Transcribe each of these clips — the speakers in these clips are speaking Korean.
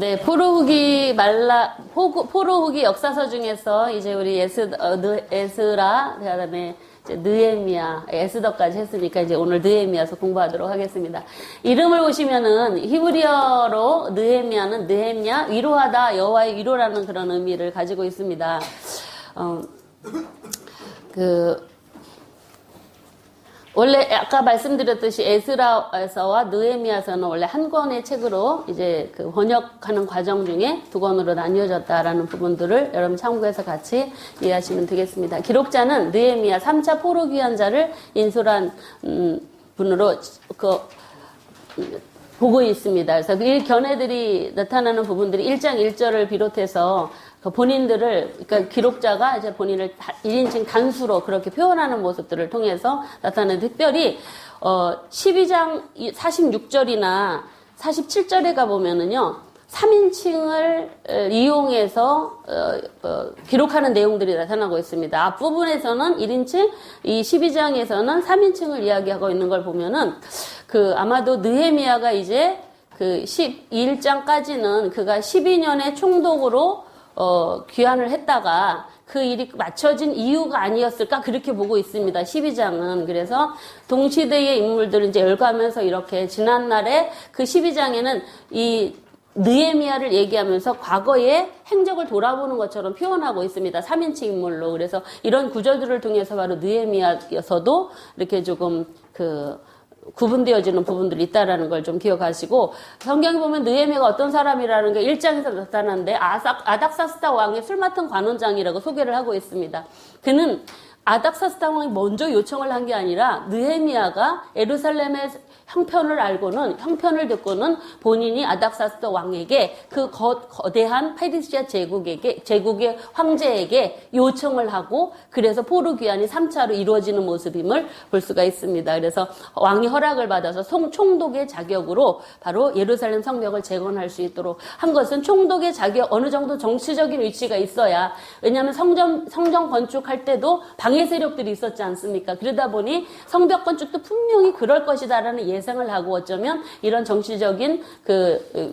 네, 포로후기 역사서 중에서 이제 우리 에스라, 그다음에 이제 느헤미야, 에스더까지 했으니까 이제 오늘 느헤미야서 공부하도록 하겠습니다. 이름을 보시면은 히브리어로 느헤미야는 느헤미야, 위로하다, 여호와의 위로라는 그런 의미를 가지고 있습니다. 원래 아까 말씀드렸듯이 에스라서와 느헤미야서는 원래 한 권의 책으로 이제 그 번역하는 과정 중에 두 권으로 나뉘어졌다라는 부분들을 여러분 참고해서 같이 이해하시면 되겠습니다. 기록자는 느헤미야 3차 포로 귀환자를 인솔한 분으로 보고 있습니다. 그래서 그 견해들이 나타나는 부분들이 1장 1절을 비롯해서 그러니까 기록자가 이제 본인을 1인칭 단수로 그렇게 표현하는 모습들을 통해서 나타나는 특별히, 12장 46절이나 47절에 가보면은요, 3인칭을 이용해서, 기록하는 내용들이 나타나고 있습니다. 앞부분에서는 1인칭, 이 12장에서는 3인칭을 이야기하고 있는 걸 보면은, 아마도 느헤미야가 이제 11장까지는 그가 12년의 총독으로 귀환을 했다가 그 일이 맞춰진 이유가 아니었을까 그렇게 보고 있습니다. 12장은. 그래서 동시대의 인물들을 이제 열거하면서 이렇게 지난날에 그 12장에는 이 느헤미야를 얘기하면서 과거의 행적을 돌아보는 것처럼 표현하고 있습니다. 3인칭 인물로. 그래서 이런 구절들을 통해서 바로 느헤미야에서도 이렇게 조금 구분되어지는 부분들이 있다라는 걸 좀 기억하시고, 성경에 보면 느헤미야가 어떤 사람이라는 게 1장에서 나타나는데 아닥사스다 왕의 술 맡은 관원장이라고 소개를 하고 있습니다. 그는 아닥사스다 왕이 먼저 요청을 한 게 아니라 느헤미야가 예루살렘의 형편을 듣고는 본인이 아닥사스다 왕에게 그 거대한 페르시아 제국의 황제에게 요청을 하고, 그래서 포로 귀환이 3차로 이루어지는 모습임을 볼 수가 있습니다. 그래서 왕이 허락을 받아서 총독의 자격으로 바로 예루살렘 성벽을 재건할 수 있도록 한 것은, 총독의 자격, 어느 정도 정치적인 위치가 있어야, 왜냐하면 성전 건축할 때도 방해 세력들이 있었지 않습니까? 그러다 보니 성벽 건축도 분명히 그럴 것이다라는 예상을 하고 어쩌면 이런 정치적인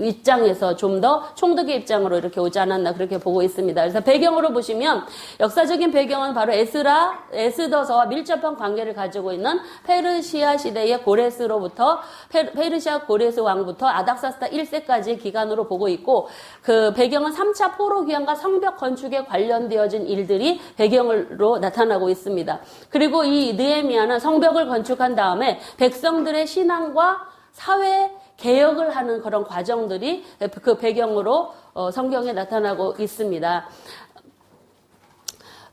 입장에서 좀 더 총독의 입장으로 이렇게 오지 않았나 그렇게 보고 있습니다. 그래서 배경으로 보시면 역사적인 배경은 바로 에스더서와 밀접한 관계를 가지고 있는 페르시아 시대의 고레스로부터 페르시아 고레스 왕부터 아닥사스다 1세까지의 기간으로 보고 있고, 그 배경은 3차 포로 귀환과 성벽 건축에 관련되어진 일들이 배경으로 나타나고 있습니다. 그리고 이 느헤미야는 성벽을 건축한 다음에 백성들의 신앙과 사회 개혁을 하는 그런 과정들이 그 배경으로 성경에 나타나고 있습니다.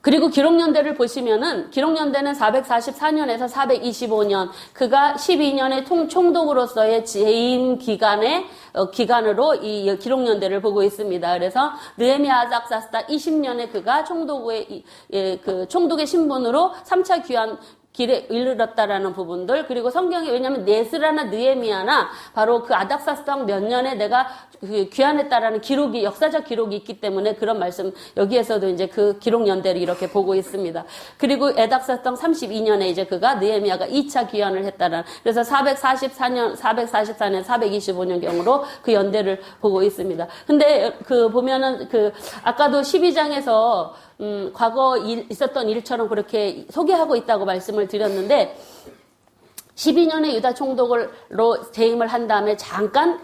그리고 기록연대를 보시면은, 기록연대는 444년에서 425년, 그가 12년의 총독으로서의 재임 기간으로 이 기록연대를 보고 있습니다. 그래서 느헤미야 아닥사스다 20년에 그가 총독의 신분으로 3차 귀환 길에 이르렀다라는 부분들, 그리고 성경에, 왜냐하면 에스라나 느헤미야나 바로 그 아닥사스다 몇 년에 내가 귀환했다라는 기록이, 역사적 기록이 있기 때문에 그런 말씀, 여기에서도 이제 그 기록 연대를 이렇게 보고 있습니다. 그리고 아닥사스다 32년에 이제 그가 느헤미야가 2차 귀환을 했다라는, 그래서 444년, 425년경으로 그 연대를 보고 있습니다. 근데 보면은 아까도 12장에서 과거 있었던 일처럼 그렇게 소개하고 있다고 말씀을 드렸는데, 12년의 유다 총독으로 재임을 한 다음에 잠깐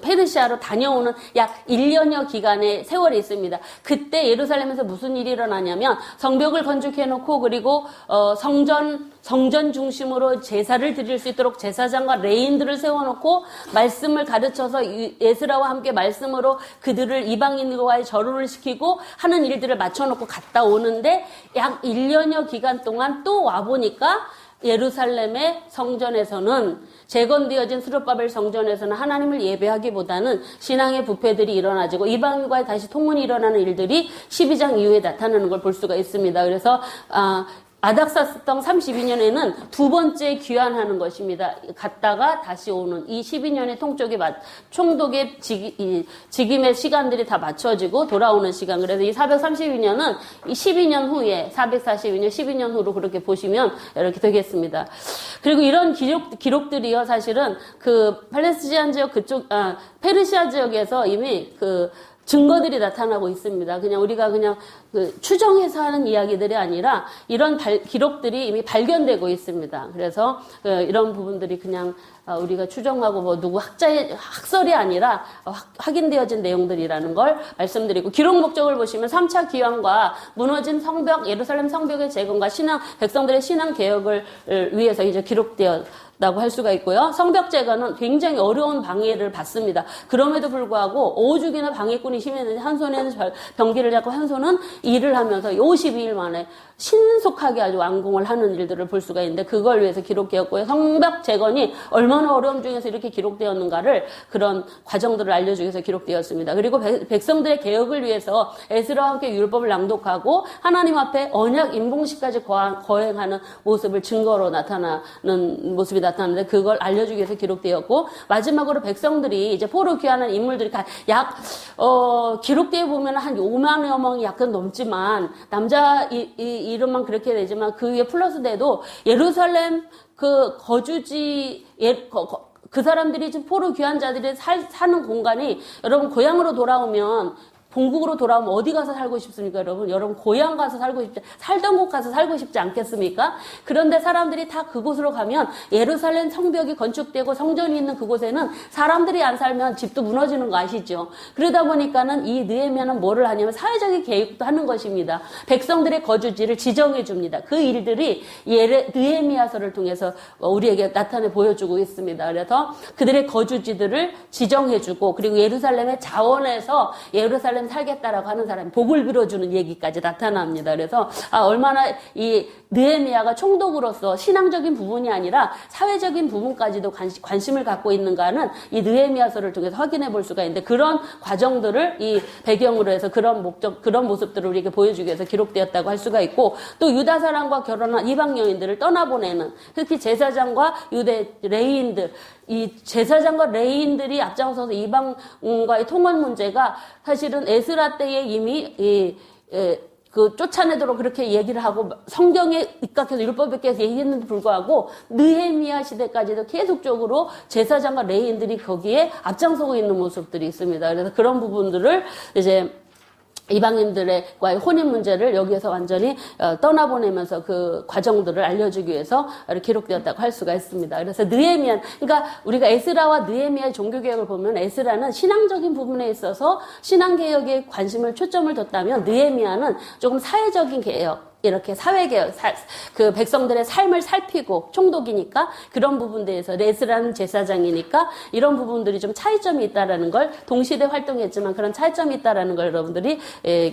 페르시아로 다녀오는 약 1년여 기간의 세월이 있습니다. 그때 예루살렘에서 무슨 일이 일어나냐면, 성벽을 건축해놓고, 그리고 성전 중심으로 제사를 드릴 수 있도록 제사장과 레인들을 세워놓고 말씀을 가르쳐서 에스라와 함께 말씀으로 그들을 이방인과의 절호를 시키고 하는 일들을 맞춰놓고 갔다 오는데, 약 1년여 기간 동안 또 와보니까 예루살렘의 성전에서는, 재건되어진 스룹바벨 성전에서는 하나님을 예배하기보다는 신앙의 부패들이 일어나지고 이방인과의 다시 통문이 일어나는 일들이 12장 이후에 나타나는 걸 볼 수가 있습니다. 그래서 아닥사스당 32년에는 두 번째 귀환하는 것입니다. 갔다가 다시 오는 이 12년의 총독의 직임의 시간들이 다 맞춰지고 돌아오는 시간. 그래서 이 432년은 이 12년 후에 442년 12년 후로 그렇게 보시면 이렇게 되겠습니다. 그리고 이런 기록들이요, 사실은 그 팔레스티나 지역 페르시아 지역에서 이미 그 증거들이 나타나고 있습니다. 그냥 우리가 그냥 그 추정해서 하는 이야기들이 아니라 이런 기록들이 이미 발견되고 있습니다. 그래서 이런 부분들이 그냥 우리가 추정하고 뭐 누구 학설이 아니라 확인되어진 내용들이라는 걸 말씀드리고, 기록 목적을 보시면 3차 기환과 무너진 성벽, 예루살렘 성벽의 재건과 백성들의 신앙 개혁을 위해서 이제 기록되었다고 할 수가 있고요. 성벽 재건은 굉장히 어려운 방해를 받습니다. 그럼에도 불구하고 5주기나 방해꾼이 심했는데 한 손에는 병기를 잡고 한 손은 일을 하면서 52일 만에 신속하게 아주 완공을 하는 일들을 볼 수가 있는데, 그걸 위해서 기록되었고요. 성벽 재건이 얼마나 어려움 중에서 이렇게 기록되었는가를, 그런 과정들을 알려주기 위해서 기록되었습니다. 그리고 백성들의 개혁을 위해서 에스라와 함께 율법을 낭독하고 하나님 앞에 언약 인봉식까지 거행하는 모습을 증거로 나타나는 모습이 나타나는데, 그걸 알려주기 위해서 기록되었고, 마지막으로 백성들이 이제 포로 귀환한 인물들이 기록되어 보면 한 5만여 명이 약간 넘지만, 남자 이름만 그렇게 되지만 그 위에 플러스 돼도 예루살렘 그 거주지, 그 사람들이 지금 포로 귀환자들이 사는 공간이, 여러분 고향으로 돌아오면, 본국으로 돌아오면 어디 가서 살고 싶습니까, 여러분? 여러분 고향 가서 살던 곳 가서 살고 싶지 않겠습니까? 그런데 사람들이 다 그곳으로 가면 예루살렘 성벽이 건축되고 성전이 있는 그곳에는 사람들이 안 살면 집도 무너지는 거 아시죠? 그러다 보니까는 이 느헤미야는 뭐를 하냐면 사회적인 개혁도 하는 것입니다. 백성들의 거주지를 지정해 줍니다. 그 일들이 느헤미야서를 통해서 우리에게 나타내 보여주고 있습니다. 그래서 그들의 거주지들을 지정해 주고, 그리고 예루살렘의 자원에서 예루살렘 살겠다라고 하는 사람이 복을 빌어주는 얘기까지 나타납니다. 그래서 얼마나 이 느헤미야가 총독으로서 신앙적인 부분이 아니라 사회적인 부분까지도 관심을 갖고 있는가는 이 느헤미야서를 통해서 확인해 볼 수가 있는데, 그런 과정들을 이 배경으로 해서 그런 모습들을 우리에게 보여주기 위해서 기록되었다고 할 수가 있고, 또 유다 사람과 결혼한 이방 여인들을 떠나보내는, 특히 제사장과 유대 레위인들, 이 제사장과 레위인들이 앞장서서 이방과의 통혼 문제가 사실은 에스라 때에 이미 그 쫓아내도록 그렇게 얘기를 하고 성경에 입각해서 율법에 깨서 얘기했는데 불구하고 느헤미야 시대까지도 계속적으로 제사장과 레위인들이 거기에 앞장서고 있는 모습들이 있습니다. 그래서 그런 부분들을 이제 이방인들과의 혼인 문제를 여기에서 완전히 떠나보내면서 그 과정들을 알려주기 위해서 기록되었다고 할 수가 있습니다. 그래서 느헤미야, 그러니까 우리가 에스라와 느헤미야의 종교개혁을 보면 에스라는 신앙적인 부분에 있어서 신앙개혁에 관심을 초점을 뒀다면 느헤미야는 조금 사회적인 개혁, 이렇게 사회개혁, 그 백성들의 삶을 살피고, 총독이니까 그런 부분들에서 에스라는 제사장이니까 이런 부분들이 좀 차이점이 있다라는 걸, 동시대 활동했지만 그런 차이점이 있다라는 걸 여러분들이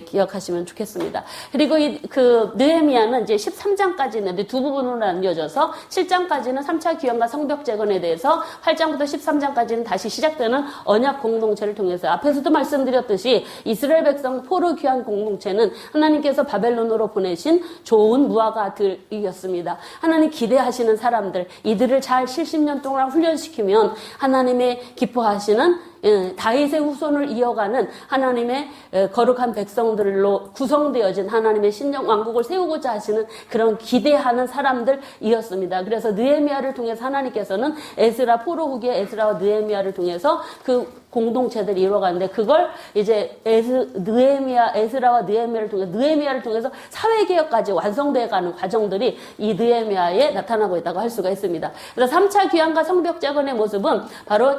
기억하시면 좋겠습니다. 그리고 그 느헤미야는 이제 13장까지 있는데 두 부분으로 나뉘어져서 7장까지는 3차 귀환과 성벽 재건에 대해서, 8장부터 13장까지는 다시 시작되는 언약 공동체를 통해서, 앞에서도 말씀드렸듯이 이스라엘 백성 포로 귀환 공동체는 하나님께서 바벨론으로 보내신 좋은 무화과들이었습니다. 하나님 기대하시는 사람들, 이들을 잘 70년 동안 훈련시키면 하나님의 기뻐하시는 다윗의 후손을 이어가는 하나님의 거룩한 백성들로 구성되어진 하나님의 신정 왕국을 세우고자 하시는 그런 기대하는 사람들이었습니다. 그래서 느헤미야를 통해서 하나님께서는 에스라 포로 후기의 에스라와 느헤미야를 통해서 그 공동체들이 이루어가는데, 그걸 이제 에스라와 느헤미야를 통해서 사회개혁까지 완성되어가는 과정들이 이 느헤미야에 나타나고 있다고 할 수가 있습니다. 그래서 3차 귀환과 성벽 재건의 모습은 바로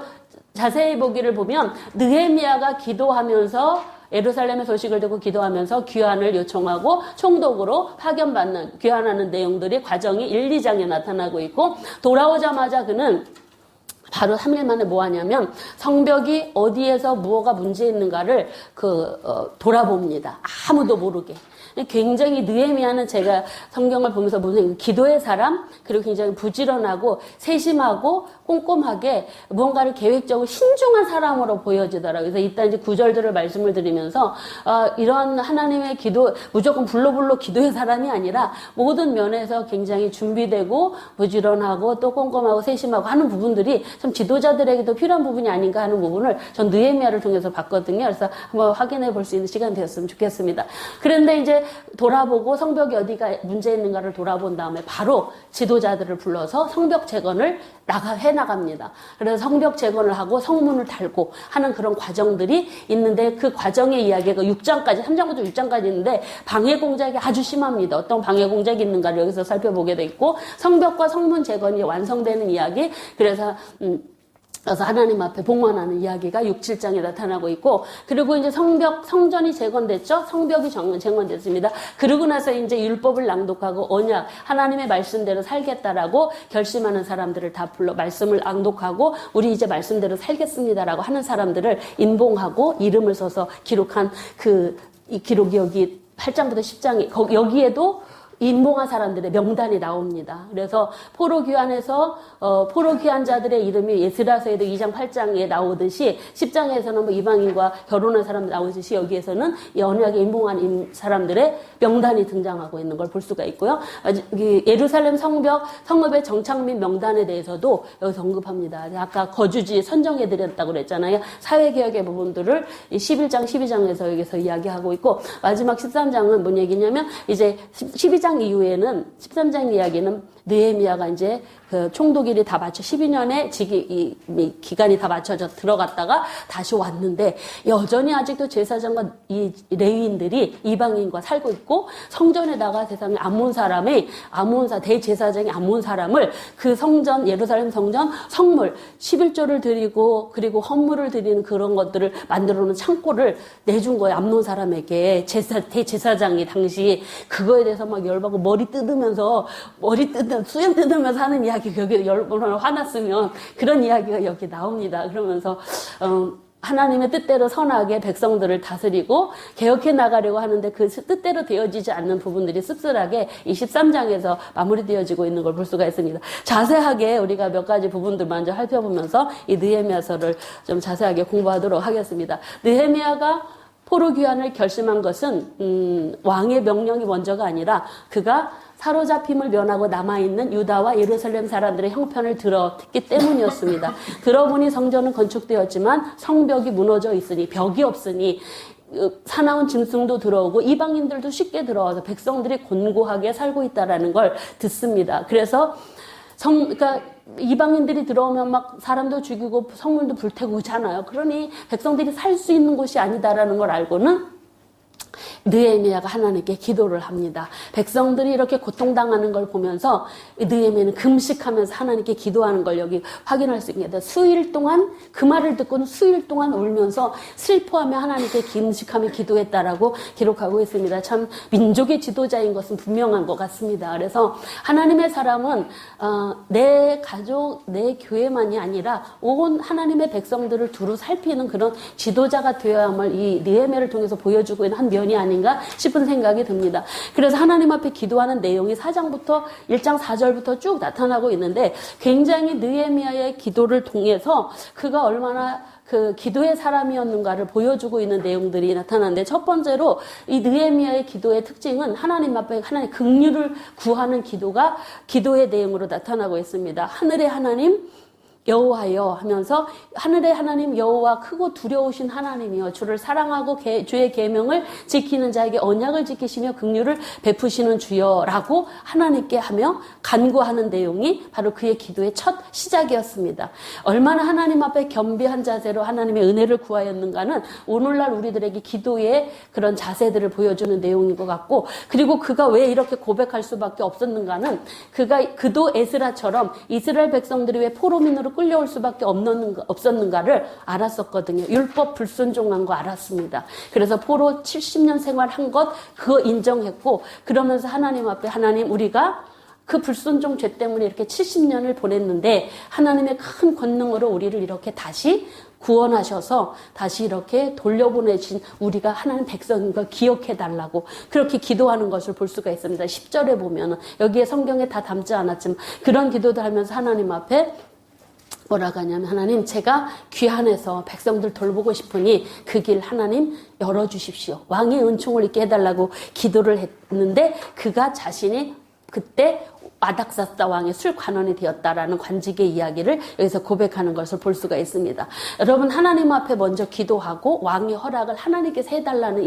자세히 보기를 보면 느헤미야가 기도하면서, 예루살렘의 소식을 듣고 기도하면서 귀환을 요청하고 총독으로 파견받는, 귀환하는 내용들이 과정이 1, 2장에 나타나고 있고, 돌아오자마자 그는 바로 3일 만에 뭐 하냐면 성벽이 어디에서 무엇가 문제 있는가를 돌아봅니다. 아무도 모르게. 굉장히 느헤미야는 제가 성경을 보면서 보는 기도의 사람, 그리고 굉장히 부지런하고 세심하고 꼼꼼하게 무언가를 계획적으로 신중한 사람으로 보여지더라고요. 그래서 이따 이제 구절들을 말씀을 드리면서 이런 하나님의 기도, 무조건 불로 기도의 사람이 아니라 모든 면에서 굉장히 준비되고 부지런하고 또 꼼꼼하고 세심하고 하는 부분들이 참 지도자들에게도 필요한 부분이 아닌가 하는 부분을 전 느헤미야를 통해서 봤거든요. 그래서 한번 확인해 볼 수 있는 시간 되었으면 좋겠습니다. 그런데 이제 돌아보고 성벽이 어디가 문제 있는가를 돌아본 다음에 바로 지도자들을 불러서 성벽 재건을 해나갑니다. 그래서 성벽 재건을 하고 성문을 달고 하는 그런 과정들이 있는데 그 과정의 이야기가 6장까지, 3장부터 6장까지 있는데 방해 공작이 아주 심합니다. 어떤 방해 공작이 있는가를 여기서 살펴보게 돼 있고 성벽과 성문 재건이 완성되는 이야기, 그래서 하나님 앞에 봉헌하는 이야기가 6, 7장에 나타나고 있고, 그리고 이제 성전이 재건됐죠? 성벽이 재건됐습니다. 그러고 나서 이제 율법을 낭독하고 언약, 하나님의 말씀대로 살겠다라고 결심하는 사람들을 다 불러 말씀을 낭독하고 우리 이제 말씀대로 살겠습니다라고 하는 사람들을 인봉하고 이름을 써서 기록한 이 기록이 여기 8장부터 10장에, 여기에도 인봉한 사람들의 명단이 나옵니다. 그래서 포로 귀환에서 포로 귀환자들의 이름이 에스라서에도 2장 8장에 나오듯이 10장에서는 뭐 이방인과 결혼한 사람들 나오듯이 여기에서는 이 언약에 인봉한 사람들의 명단이 등장하고 있는 걸 볼 수가 있고요. 예루살렘 성읍의 정착 및 명단에 대해서도 여기서 언급합니다. 아까 거주지 선정해드렸다고 그랬잖아요. 사회개혁의 부분들을 11장, 12장에서 여기서 이야기하고 있고, 마지막 13장은 뭔 얘기냐면 이제 12장 이후에는 13장 이야기는 느헤미야가 이제 그 총독일이 다 맞춰 12년에 기간이 다 맞춰져 들어갔다가 다시 왔는데 여전히 아직도 제사장과 이 레위인들이 이방인과 살고 있고, 성전에다가 세상에 대제사장이 암몬 사람을 그 성전, 예루살렘 성전 성물 11조를 드리고 그리고 헌물을 드리는 그런 것들을 만들어 놓은 창고를 내준 거예요. 암몬 사람에게. 대제사장이 당시 그거에 대해서 막 열받고 수염 뜯으면서 하는 이야기가 여기 얼마나 화났으면 그런 이야기가 여기 나옵니다. 그러면서 하나님의 뜻대로 선하게 백성들을 다스리고 개혁해 나가려고 하는데 그 뜻대로 되어지지 않는 부분들이 씁쓸하게 이 13장에서 마무리되어지고 있는 걸 볼 수가 있습니다. 자세하게 우리가 몇 가지 부분들 먼저 살펴보면서 이 느헤미야서를 좀 자세하게 공부하도록 하겠습니다. 느헤미야가 포로 귀환을 결심한 것은 왕의 명령이 먼저가 아니라 그가 사로잡힘을 면하고 남아있는 유다와 예루살렘 사람들의 형편을 듣기 때문이었습니다. 들어보니 성전은 건축되었지만 성벽이 무너져 있으니, 벽이 없으니 사나운 짐승도 들어오고 이방인들도 쉽게 들어와서 백성들이 곤고하게 살고 있다라는 걸 듣습니다. 그래서 그러니까 이방인들이 들어오면 막 사람도 죽이고 성문도 불태고 오잖아요. 그러니 백성들이 살 수 있는 곳이 아니다라는 걸 알고는 느헤미야가 하나님께 기도를 합니다. 백성들이 이렇게 고통당하는 걸 보면서 느헤미야는 금식하면서 하나님께 기도하는 걸 여기 확인할 수 있습니다. 수일 동안 그 말을 듣고는 수일 동안 울면서 슬퍼하며 하나님께 금식하며 기도했다라고 기록하고 있습니다. 참 민족의 지도자인 것은 분명한 것 같습니다. 그래서 하나님의 사람은 내 가족, 내 교회만이 아니라 온 하나님의 백성들을 두루 살피는 그런 지도자가 되어야만 이 느헤미야를 통해서 보여주고 있는 한 면이 아닌가 싶은 생각이 듭니다. 그래서 하나님 앞에 기도하는 내용이 4장부터 1장 4절부터 쭉 나타나고 있는데 굉장히 느헤미야의 기도를 통해서 그가 얼마나 그 기도의 사람이었는가를 보여주고 있는 내용들이 나타나는데, 첫 번째로 이 느헤미야의 기도의 특징은 하나님 앞에 하나님의 긍휼을 구하는 기도가 기도의 내용으로 나타나고 있습니다. 하늘의 하나님 여호와여 하면서, 하늘의 하나님 여호와 크고 두려우신 하나님이여 주를 사랑하고 주의 계명을 지키는 자에게 언약을 지키시며 긍휼을 베푸시는 주여라고 하나님께 하며 간구하는 내용이 바로 그의 기도의 첫 시작이었습니다. 얼마나 하나님 앞에 겸비한 자세로 하나님의 은혜를 구하였는가는 오늘날 우리들에게 기도의 그런 자세들을 보여주는 내용인 것 같고, 그리고 그가 왜 이렇게 고백할 수밖에 없었는가는 그도 에스라처럼 이스라엘 백성들이 왜 포로민으로 끌려올 수밖에 없었는가를 알았었거든요. 율법 불순종한 거 알았습니다. 그래서 포로 70년 생활한 것 그거 인정했고, 그러면서 하나님 앞에 하나님 우리가 그 불순종 죄 때문에 이렇게 70년을 보냈는데 하나님의 큰 권능으로 우리를 이렇게 다시 구원하셔서 다시 이렇게 돌려보내신 우리가 하나님 백성인 걸 기억해달라고 그렇게 기도하는 것을 볼 수가 있습니다. 10절에 보면은 여기에 성경에 다 담지 않았지만 그런 기도도 하면서 하나님 앞에 뭐라고 하냐면 하나님 제가 귀환해서 백성들 돌보고 싶으니 그 길 하나님 열어주십시오. 왕의 은총을 있게 해달라고 기도를 했는데 그가 자신이 그때 아닥사스다 왕의 술 관원이 되었다라는 관직의 이야기를 여기서 고백하는 것을 볼 수가 있습니다. 여러분 하나님 앞에 먼저 기도하고 왕의 허락을 하나님께서 해달라는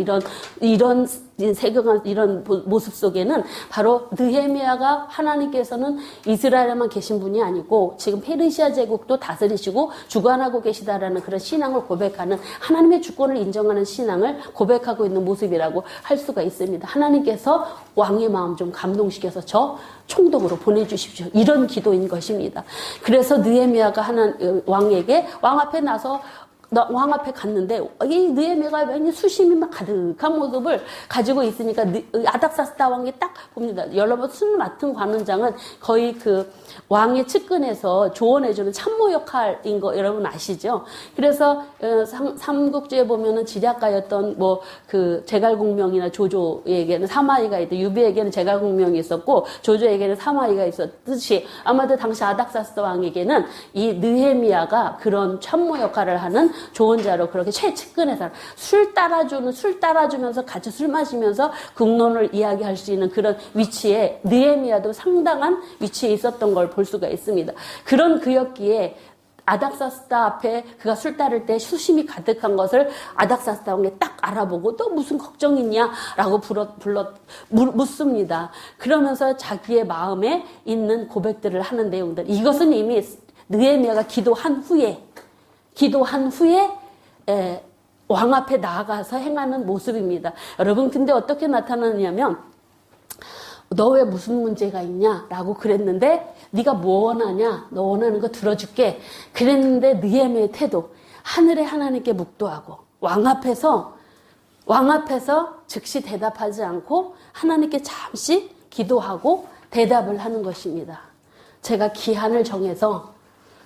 이런 세경한 이런 모습 속에는 바로 느헤미야가 하나님께서는 이스라엘에만 계신 분이 아니고 지금 페르시아 제국도 다스리시고 주관하고 계시다라는 그런 신앙을 고백하는 하나님의 주권을 인정하는 신앙을 고백하고 있는 모습이라고 할 수가 있습니다. 하나님께서 왕의 마음 좀 감동시켜서 저 총독으로 보내주십시오. 이런 기도인 것입니다. 그래서 느헤미야가 왕에게 왕 앞에 나서 왕 앞에 갔는데 이 느헤미야가 왠지 수심이 막 가득한 모습을 가지고 있으니까 아닥사스다 왕이 딱 봅니다. 여러분 술 맡은 관원장은 거의 그 왕의 측근에서 조언해주는 참모 역할인 거 여러분 아시죠? 그래서 삼국지에 보면은 지략가였던 뭐 그 제갈공명이나 조조에게는 사마이가 있고 유비에게는 제갈공명이 있었고 조조에게는 사마이가 있었듯이 아마도 당시 아닥사스다 왕에게는 이 느헤미야가 그런 참모 역할을 하는 조언자로 그렇게 최측근에서 술 따라주면서 같이 술 마시면서 국론을 이야기할 수 있는 그런 위치에 느헤미야도 상당한 위치에 있었던 걸 볼 수가 있습니다. 그런 그였기에 아닥사스다 앞에 그가 술 따를 때 수심이 가득한 것을 아닥사스다 왕이 딱 알아보고 또 무슨 걱정 있냐라고 묻습니다. 그러면서 자기의 마음에 있는 고백들을 하는 내용들. 이것은 이미 느헤미야가 기도한 후에 왕 앞에 나아가서 행하는 모습입니다. 여러분 근데 어떻게 나타나냐면 너 왜 무슨 문제가 있냐라고 그랬는데 네가 뭐 원하냐? 너 원하는 거 들어줄게. 그랬는데 느헤미야의 태도 하늘의 하나님께 묵도하고 왕 앞에서 즉시 대답하지 않고 하나님께 잠시 기도하고 대답을 하는 것입니다. 제가 기한을 정해서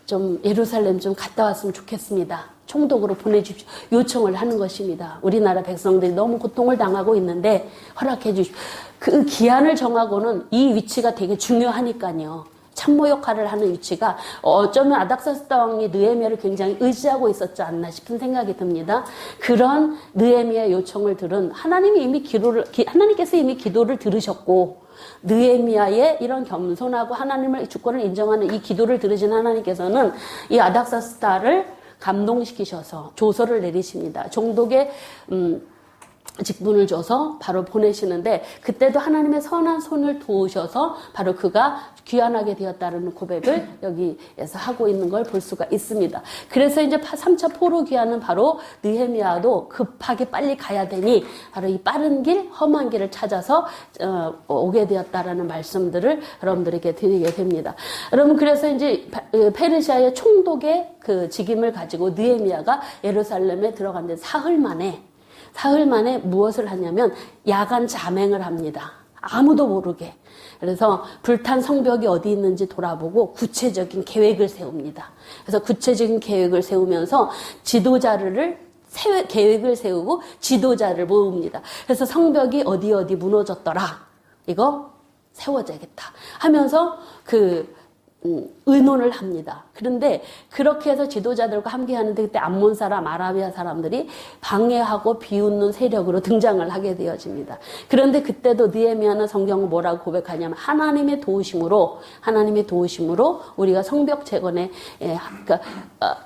좀 예루살렘 좀 갔다 왔으면 좋겠습니다. 총독으로 보내주십시오. 요청을 하는 것입니다. 우리나라 백성들이 너무 고통을 당하고 있는데 허락해 주십시오. 그 기한을 정하고는 이 위치가 되게 중요하니까요. 참모 역할을 하는 위치가 어쩌면 아닥사스다 왕이 느헤미야를 굉장히 의지하고 있었지 않나 싶은 생각이 듭니다. 그런 느헤미야의 요청을 들은 하나님께서 이미 기도를 들으셨고 느헤미야의 이런 겸손하고 하나님의 주권을 인정하는 이 기도를 들으신 하나님께서는 이 아닥사스다를 감동시키셔서 조서를 내리십니다. 종독의 직분을 줘서 바로 보내시는데 그때도 하나님의 선한 손을 도우셔서 바로 그가 귀환하게 되었다는 고백을 여기에서 하고 있는 걸 볼 수가 있습니다. 그래서 이제 3차 포로 귀환은 바로 느헤미야도 급하게 빨리 가야 되니 바로 이 빠른 길, 험한 길을 찾아서 오게 되었다라는 말씀들을 여러분들에게 드리게 됩니다. 여러분 그래서 이제 페르시아의 총독의 그 직임을 가지고 느헤미야가 예루살렘에 들어갔는데 사흘 만에 무엇을 하냐면 야간 잠행을 합니다. 아무도 모르게. 그래서 불탄 성벽이 어디 있는지 돌아보고 구체적인 계획을 세웁니다. 그래서 구체적인 계획을 세우면서 계획을 세우고 지도자를 모읍니다. 그래서 성벽이 어디 무너졌더라. 이거 세워져야겠다 하면서 의논을 합니다. 그런데 그렇게 해서 지도자들과 함께 하는데 그때 암몬 사람, 아라비아 사람들이 방해하고 비웃는 세력으로 등장을 하게 되어집니다. 그런데 그때도 느헤미야는 성경을 뭐라고 고백하냐면 하나님의 도우심으로 우리가 성벽 재건에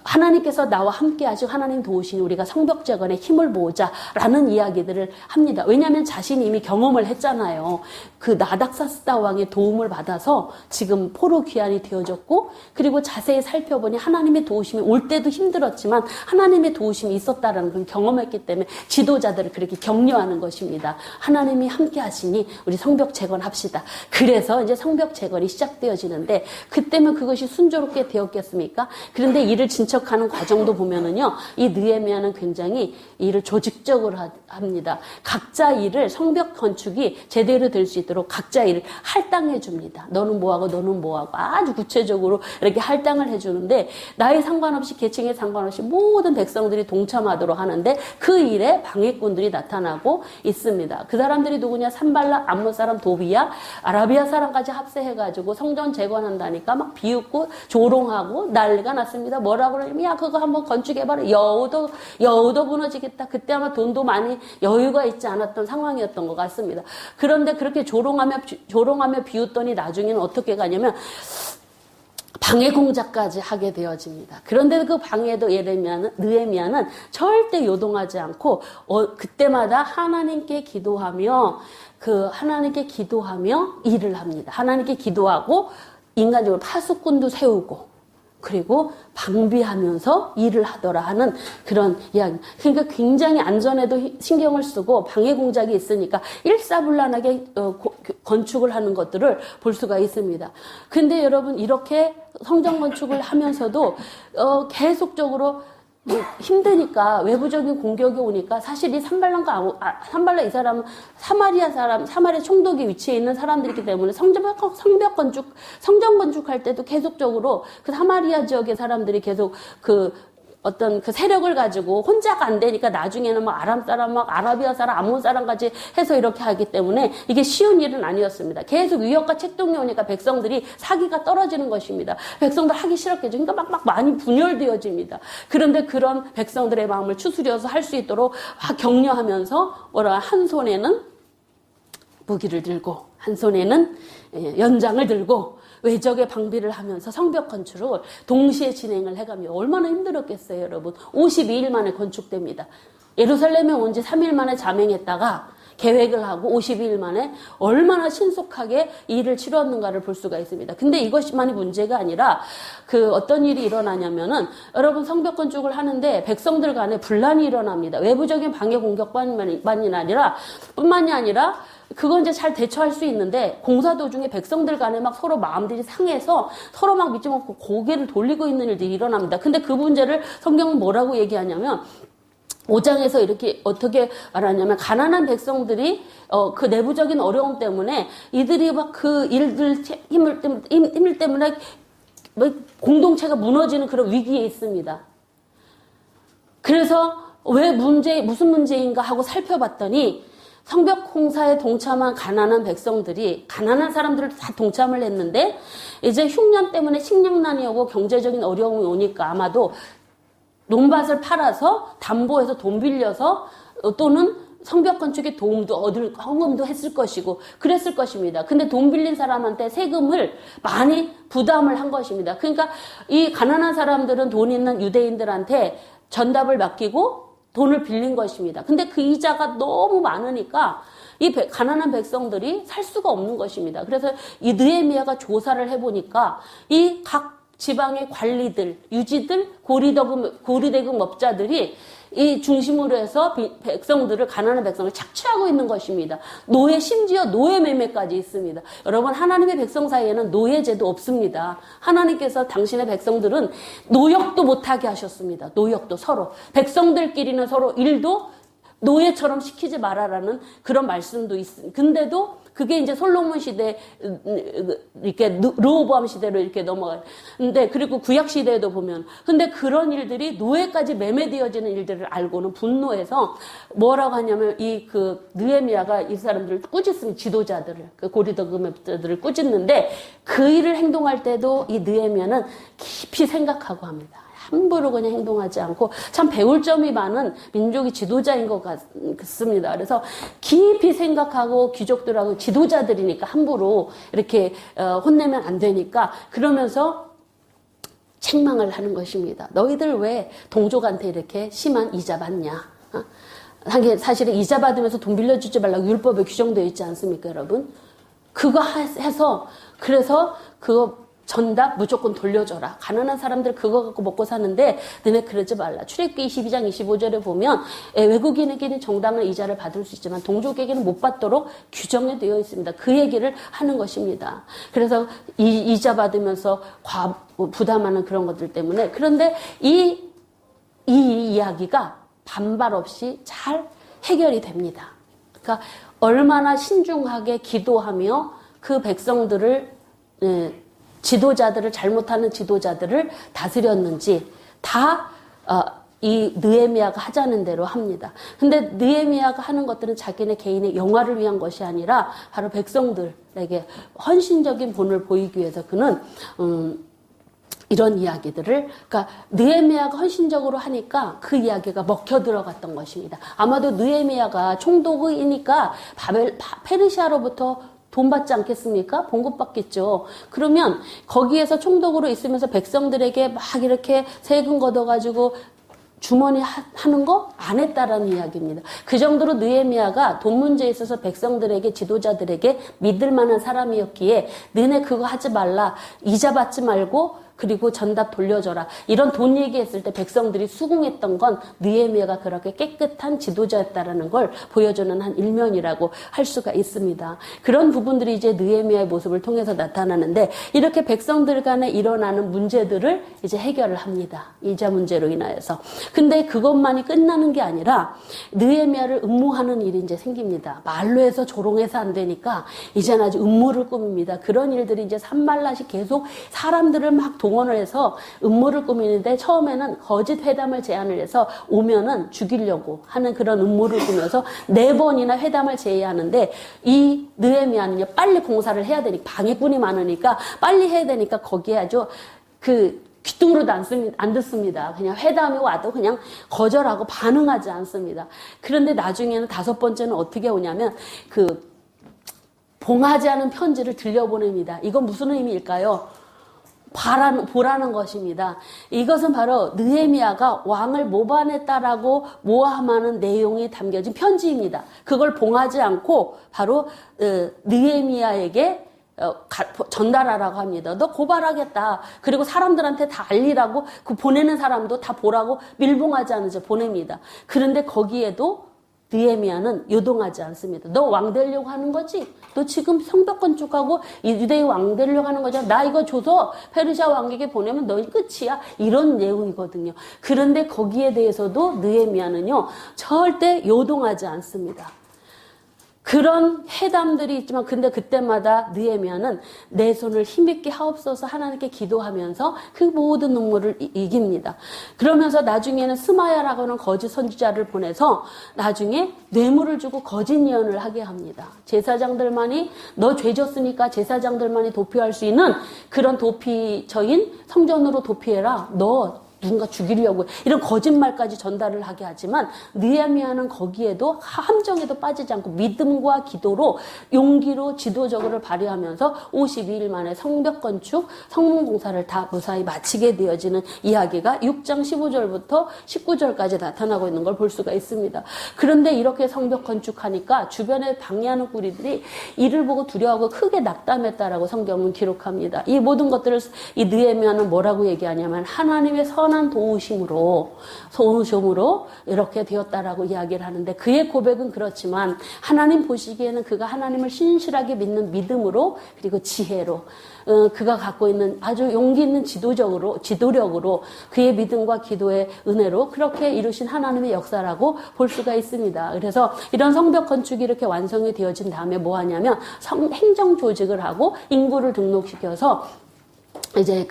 하나님께서 나와 함께 하시고 하나님 도우시니 우리가 성벽 재건에 힘을 모으자라는 이야기들을 합니다. 왜냐하면 자신이 이미 경험을 했잖아요. 그 아닥사스다 왕의 도움을 받아서 지금 포로 귀환이 되어졌고, 그리고 자세히 살펴보니 하나님의 도우심이 올 때도 힘들었지만 하나님의 도우심이 있었다라는 걸 경험했기 때문에 지도자들을 그렇게 격려하는 것입니다. 하나님이 함께 하시니 우리 성벽 재건합시다. 그래서 이제 성벽 재건이 시작되어지는데, 그때면 그것이 순조롭게 되었겠습니까? 그런데 이를 진척하는 과정도 보면은요, 이 느헤미야는 굉장히 일을 조직적으로 합니다. 각자 일을, 성벽 건축이 제대로 될 수 있도록 각자 일을 할당해 줍니다. 너는 뭐하고 너는 뭐하고 아주 구체적으로 이렇게 할당을 해주는데, 나이 상관없이, 계층에 상관없이 모든 백성들이 동참하도록 하는데, 그 일에 방해꾼들이 나타나고 있습니다. 그 사람들이 누구냐? 산발락, 암몬 사람 도비야, 아라비아 사람까지 합세해가지고 성전 재건한다니까 막 비웃고 조롱하고 난리가 났습니다. 뭐라고 그러냐면, 야, 그거 한번 건축해봐라. 여우도 무너지겠다. 그때 아마 돈도 많이 여유가 있지 않았던 상황이었던 것 같습니다. 그런데 그렇게 조롱하며 비웃더니 나중에는 어떻게 가냐면 방해 공작까지 하게 되어집니다. 그런데 그 방해도 느헤미야는 절대 요동하지 않고 그때마다 하나님께 기도하며 일을 합니다. 하나님께 기도하고 인간적으로 파수꾼도 세우고, 그리고 방비하면서 일을 하더라 하는 그런 이야기. 그러니까 굉장히 안전에도 신경을 쓰고 방해 공작이 있으니까 일사불란하게 건축을 하는 것들을 볼 수가 있습니다. 근데 여러분, 이렇게 성전 건축을 하면서도 계속적으로 힘드니까, 외부적인 공격이 오니까, 사실 이 산발락 이 사람은 사마리아 총독이 위치해 있는 사람들이기 때문에 성전 건축할 때도 계속적으로 그 사마리아 지역의 사람들이 계속 어떤 그 세력을 가지고 혼자가 안 되니까 나중에는 막 아람 사람, 막 아라비아 사람, 암몬 사람까지 해서 이렇게 하기 때문에 이게 쉬운 일은 아니었습니다. 계속 위협과 책동이 오니까 백성들이 사기가 떨어지는 것입니다. 백성들 하기 싫었겠죠. 그러니까 막 많이 분열되어집니다. 그런데 그런 백성들의 마음을 추스려서 할 수 있도록 격려하면서 한 손에는 무기를 들고 한 손에는 연장을 들고 외적의 방비를 하면서 성벽 건축을 동시에 진행을 해가며 얼마나 힘들었겠어요, 여러분. 52일 만에 건축됩니다. 예루살렘에 온 지 3일 만에 자맹했다가 계획을 하고 52일 만에 얼마나 신속하게 일을 치렀는가를 볼 수가 있습니다. 근데 이것만이 문제가 아니라 어떤 일이 일어나냐면은, 여러분, 성벽 건축을 하는데 백성들 간에 분란이 일어납니다. 외부적인 방해 공격뿐만이 아니라 그건 이제 잘 대처할 수 있는데, 공사 도중에 백성들 간에 막 서로 마음들이 상해서 서로 막 믿지 못하고 고개를 돌리고 있는 일들이 일어납니다. 근데 그 문제를 성경은 뭐라고 얘기하냐면, 5장에서 이렇게 어떻게 말하냐면, 가난한 백성들이 그 내부적인 어려움 때문에 이들이 막 그 힘을 때문에 공동체가 무너지는 그런 위기에 있습니다. 그래서 무슨 문제인가 하고 살펴봤더니, 성벽 공사에 동참한 가난한 사람들을 다 동참을 했는데, 이제 흉년 때문에 식량난이 오고 경제적인 어려움이 오니까 아마도 논밭을 팔아서 담보해서 돈 빌려서 또는 성벽 건축에 헌금도 했을 것이고 그랬을 것입니다. 근데 돈 빌린 사람한테 세금을 많이 부담을 한 것입니다. 그러니까 이 가난한 사람들은 돈 있는 유대인들한테 전답을 맡기고 돈을 빌린 것입니다. 근데 그 이자가 너무 많으니까 이 가난한 백성들이 살 수가 없는 것입니다. 그래서 이 느헤미야가 조사를 해보니까 이 각 지방의 관리들, 유지들, 고리대금 업자들이 이 중심으로 해서 가난한 백성을 착취하고 있는 것입니다. 심지어 노예 매매까지 있습니다. 여러분, 하나님의 백성 사이에는 노예제도 없습니다. 하나님께서 당신의 백성들은 노역도 못하게 하셨습니다. 노역도 서로. 백성들끼리는 서로 일도 노예처럼 시키지 말아라는 그런 말씀도 있습니다. 근데도 그게 이제 솔로몬 시대, 이렇게 르호보암 시대로 이렇게 넘어가요. 근데 그리고 구약 시대에도 보면, 근데 그런 일들이 노예까지 매매되어지는 일들을 알고는 분노해서 뭐라고 하냐면, 느헤미야가 이 사람들을 꾸짖습니다. 지도자들을, 고리대금업자들을 꾸짖는데, 그 일을 행동할 때도 이 느헤미야는 깊이 생각하고 합니다. 함부로 그냥 행동하지 않고 참 배울 점이 많은 민족의 지도자인 것 같습니다. 그래서 깊이 생각하고 귀족들하고 지도자들이니까 함부로 이렇게 혼내면 안 되니까 그러면서 책망을 하는 것입니다. 너희들 왜 동족한테 이렇게 심한 이자 받냐? 사실은 이자 받으면서 돈 빌려주지 말라고 율법에 규정되어 있지 않습니까, 여러분? 그거 해서 그래서 그거 전답 무조건 돌려줘라. 가난한 사람들 그거 갖고 먹고 사는데 너네 그러지 말라. 출애굽기 22장 25절에 보면 외국인에게는 정당한 이자를 받을 수 있지만 동족에게는 못 받도록 규정이 되어 있습니다. 그 얘기를 하는 것입니다. 그래서 이자 받으면서 부담하는 그런 것들 때문에. 그런데 이 이야기가 반발 없이 잘 해결이 됩니다. 그러니까 얼마나 신중하게 기도하며 그 백성들을 지도자들을 잘못하는 지도자들을 다스렸는지 다 이 느헤미야가 하자는 대로 합니다. 근데 느헤미야가 하는 것들은 자기네 개인의 영화를 위한 것이 아니라 바로 백성들에게 헌신적인 본을 보이기 위해서 그는 이런 이야기들을, 그러니까 느헤미야가 헌신적으로 하니까 그 이야기가 먹혀 들어갔던 것입니다. 아마도 느헤미야가 총독이니까 페르시아로부터 돈 받지 않겠습니까? 봉급받겠죠. 그러면 거기에서 총독으로 있으면서 백성들에게 막 이렇게 세금 걷어가지고 주머니 하는 거 안 했다라는 이야기입니다. 그 정도로 느헤미야가 돈 문제에 있어서 백성들에게, 지도자들에게 믿을 만한 사람이었기에 너네 그거 하지 말라. 이자 받지 말고 그리고 전답 돌려줘라. 이런 돈 얘기했을 때 백성들이 수긍했던 건 느헤미야가 그렇게 깨끗한 지도자였다라는 걸 보여주는 한 일면이라고 할 수가 있습니다. 그런 부분들이 이제 느헤미야의 모습을 통해서 나타나는데 이렇게 백성들 간에 일어나는 문제들을 이제 해결을 합니다. 이자 문제로 인하여서. 근데 그것만이 끝나는 게 아니라 느헤미야를 음모하는 일이 이제 생깁니다. 말로 해서 조롱해서 안 되니까 이제는 아주 음모를 꾸밉니다. 그런 일들이 이제 산발랏이 계속 사람들을 막 동원을 해서 음모를 꾸미는데 처음에는 거짓 회담을 제안을 해서 오면은 죽이려고 하는 그런 음모를 꾸며서 4번이나 회담을 제의하는데 이 느헤미야는요 빨리 공사를 해야 되니까 방해꾼이 많으니까 빨리 해야 되니까 거기에 아주 귀뚱으로도 안 듣습니다. 그냥 회담이 와도 그냥 거절하고 반응하지 않습니다. 그런데 나중에는 5번째는 어떻게 오냐면 봉하지 않은 편지를 들려보냅니다. 이건 무슨 의미일까요? 보라는 것입니다. 이것은 바로 느헤미야가 왕을 모반했다라고 모함하는 내용이 담겨진 편지입니다. 그걸 봉하지 않고 바로 느헤미야에게 전달하라고 합니다. 너 고발하겠다. 그리고 사람들한테 다 알리라고 그 보내는 사람도 다 보라고 밀봉하지 않으죠. 보냅니다. 그런데 거기에도 느헤미야는 요동하지 않습니다. 너 왕 되려고 하는 거지? 너 지금 성벽 건축하고 유대의 왕 되려고 하는 거잖아. 나 이거 줘서 페르시아 왕에게 보내면 너 끝이야. 이런 내용이거든요. 그런데 거기에 대해서도 느헤미야는요 절대 요동하지 않습니다. 그런 회담들이 있지만 근데 그때마다 느헤미야는 내 손을 힘있게 하옵소서 하나님께 기도하면서 그 모든 눈물을 이깁니다. 그러면서 나중에는 스마야라고 하는 거짓 선지자를 보내서 나중에 뇌물을 주고 거짓 예언을 하게 합니다. 제사장들만이 너 죄 졌으니까 제사장들만이 도피할 수 있는 그런 도피처인 성전으로 도피해라. 너 누군가 죽이려고 이런 거짓말까지 전달을 하게 하지만 느헤미야는 거기에도 함정에도 빠지지 않고 믿음과 기도로 용기로 지도적으로 발휘하면서 52일 만에 성벽 건축, 성문 공사를 다 무사히 마치게 되어지는 이야기가 6장 15절부터 19절까지 나타나고 있는 걸 볼 수가 있습니다. 그런데 이렇게 성벽 건축하니까 주변에 방해하는 꾸리들이 이를 보고 두려워하고 크게 낙담했다라고 성경은 기록합니다. 이 모든 것들을 이 느헤미야는 뭐라고 얘기하냐면 하나님의 선한 도우심으로 이렇게 되었다라고 이야기를 하는데 그의 고백은 그렇지만 하나님 보시기에는 그가 하나님을 신실하게 믿는 믿음으로 그리고 지혜로 그가 갖고 있는 아주 용기 있는 지도력으로 그의 믿음과 기도의 은혜로 그렇게 이루신 하나님의 역사라고 볼 수가 있습니다. 그래서 이런 성벽 건축이 이렇게 완성이 되어진 다음에 뭐 하냐면 행정 조직을 하고 인구를 등록시켜서 이제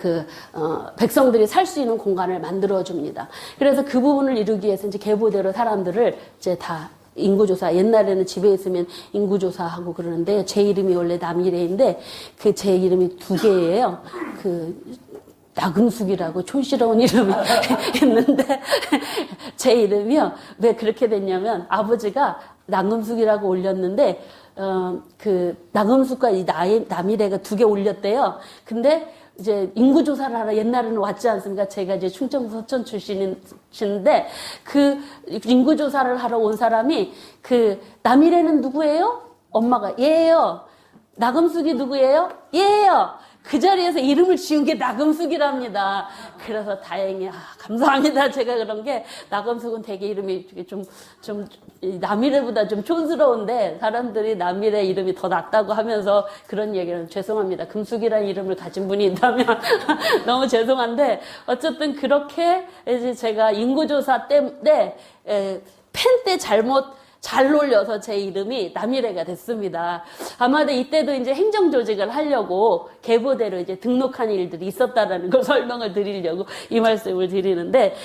백성들이 살 수 있는 공간을 만들어줍니다. 그래서 그 부분을 이루기 위해서 이제 계보대로 사람들을 이제 다 인구조사, 옛날에는 집에 있으면 인구조사하고 그러는데 제 이름이 원래 남이래인데 제 이름이 2개예요. 나금숙이라고 촌스러운 이름이 있는데 제 이름이요. 왜 그렇게 됐냐면 아버지가 나금숙이라고 올렸는데 나금숙과 이 남이래가 2개 올렸대요. 근데 이제 인구조사를 하러 옛날에는 왔지 않습니까? 제가 이제 충청 서천 출신인데 인구조사를 하러 온 사람이 남이래는 누구예요? 엄마가 얘예요. 나금숙이 누구예요? 얘예요. 그 자리에서 이름을 지은 게 나금숙이랍니다. 그래서 다행히 감사합니다. 제가 그런 게 나금숙은 되게 이름이 좀 남이래보다 좀 촌스러운데 사람들이 남이래 이름이 더 낫다고 하면서 그런 얘기는 죄송합니다. 금숙이라는 이름을 가진 분이 있다면 너무 죄송한데 어쨌든 그렇게 이제 제가 인구조사 때문에 펜 때 잘 놀려서 제 이름이 남이래가 됐습니다. 아마도 이때도 이제 행정조직을 하려고 계보대로 이제 등록한 일들이 있었다라는 걸 설명을 드리려고 이 말씀을 드리는데,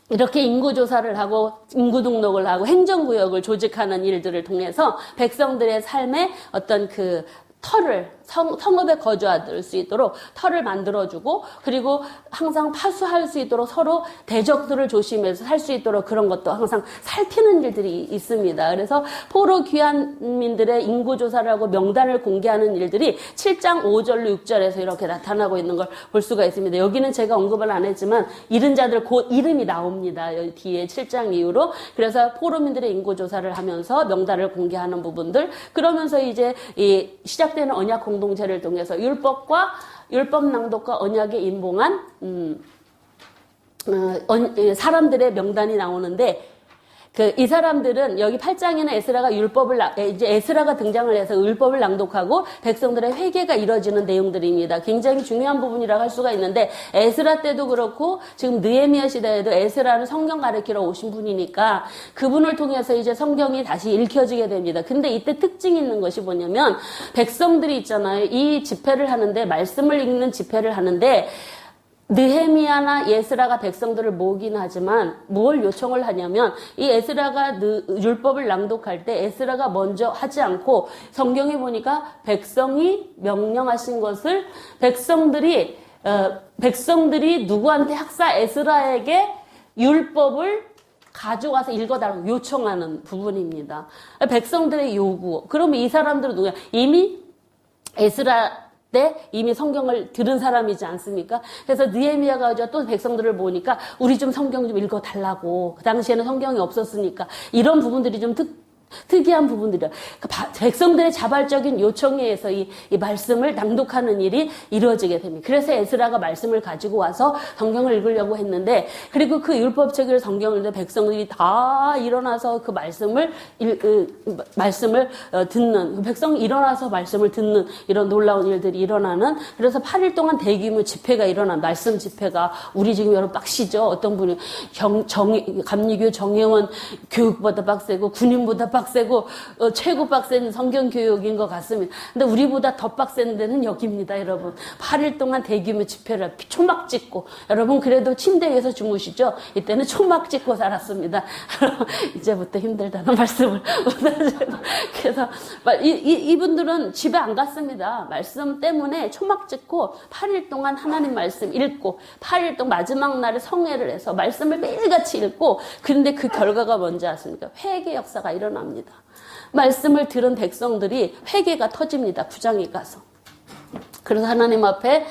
이렇게 인구조사를 하고 인구등록을 하고 행정구역을 조직하는 일들을 통해서 백성들의 삶에 어떤 그 터를 성읍에 거주할 수 있도록 터를 만들어주고 그리고 항상 파수할 수 있도록 서로 대적들을 조심해서 살 수 있도록 그런 것도 항상 살피는 일들이 있습니다. 그래서 포로 귀환민들의 인구조사를 하고 명단을 공개하는 일들이 7장 5절로 6절에서 이렇게 나타나고 있는 걸 볼 수가 있습니다. 여기는 제가 언급을 안 했지만 잃은 자들 곧 이름이 나옵니다. 여기 뒤에 7장 이후로. 그래서 포로민들의 인구조사를 하면서 명단을 공개하는 부분들 그러면서 이제 이 시작되는 언약 공동체를 통해서 율법 낭독과 언약에 임봉한 사람들의 명단이 나오는데 이 사람들은 여기 8장에는 이제 에스라가 등장을 해서 율법을 낭독하고 백성들의 회개가 이루어지는 내용들입니다. 굉장히 중요한 부분이라고 할 수가 있는데 에스라 때도 그렇고 지금 느헤미야 시대에도 에스라는 성경 가르치러 오신 분이니까 그분을 통해서 이제 성경이 다시 읽혀지게 됩니다. 근데 이때 특징이 있는 것이 뭐냐면 백성들이 있잖아요. 이 집회를 하는데 말씀을 읽는 집회를 하는데 느헤미야나 에스라가 백성들을 모으긴 하지만 뭘 요청을 하냐면 이 에스라가 율법을 낭독할 때 에스라가 먼저 하지 않고 성경에 보니까 백성이 명령하신 것을 백성들이 누구한테 학사 에스라에게 율법을 가져와서 읽어달라고 요청하는 부분입니다. 백성들의 요구. 그러면 이 사람들은 누구야? 이미 에스라 때 이미 성경을 들은 사람이지 않습니까? 그래서 느헤미야가 또 백성들을 보니까 우리 좀 성경 좀 읽어달라고. 그 당시에는 성경이 없었으니까 이런 부분들이 좀 특이한 부분들이야. 그러니까 백성들의 자발적인 요청에 의해서 이 말씀을 낭독하는 일이 이루어지게 됩니다. 그래서 에스라가 말씀을 가지고 와서 성경을 읽으려고 했는데, 그리고 그 율법책을 성경을 읽는 백성들이 다 일어나서 그 말씀을 듣는, 백성이 일어나서 말씀을 듣는 이런 놀라운 일들이 일어나는, 그래서 8일 동안 대규모 집회가 일어난, 말씀 집회가, 우리 지금 여러분 빡시죠? 어떤 분이 감리교 정예원 교육보다 빡세고 군인보다 빡세고 최고 빡센 성경 교육인 것 같습니다. 근데 우리보다 더 빡센 데는 여기입니다, 여러분. 8일 동안 대규모 집회를 초막 찍고, 여러분 그래도 침대 위에서 주무시죠? 이때는 초막 찍고 살았습니다. 이제부터 힘들다는 말씀을 그래서 이분들은 집에 안 갔습니다. 말씀 때문에 초막 찍고 8일 동안 하나님 말씀 읽고 8일 동안 마지막 날에 성회를 해서 말씀을 매일같이 읽고, 그런데 그 결과가 뭔지 아십니까? 회개 역사가 일어납니다. 말씀을 들은 백성들이 회개가 터집니다. 구장에 가서. 그래서 하나님 앞에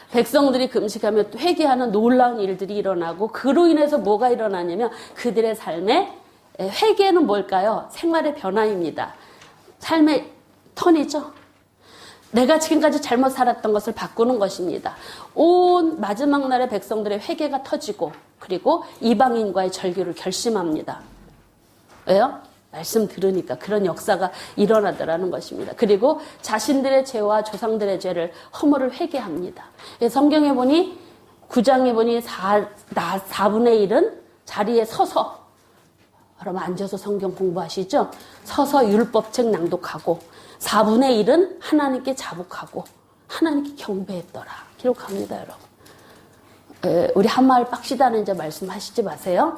백성들이 금식하며 회개하는 놀라운 일들이 일어나고, 그로 인해서 뭐가 일어나냐면 그들의 삶에, 회개는 뭘까요? 생활의 변화입니다. 삶의 턴이죠. 내가 지금까지 잘못 살았던 것을 바꾸는 것입니다. 온 마지막 날에 백성들의 회개가 터지고, 그리고 이방인과의 절교를 결심합니다. 왜요? 말씀 들으니까 그런 역사가 일어나더라는 것입니다. 그리고 자신들의 죄와 조상들의 죄를, 허물을 회개합니다. 성경에 보니, 9장에 보니 4분의 1은 자리에 서서, 여러분 앉아서 성경 공부하시죠? 서서 율법책 낭독하고, 4분의 1은 하나님께 자복하고 하나님께 경배했더라 기록합니다, 여러분. 우리 한마을 빡시다는 이제 말씀하시지 마세요.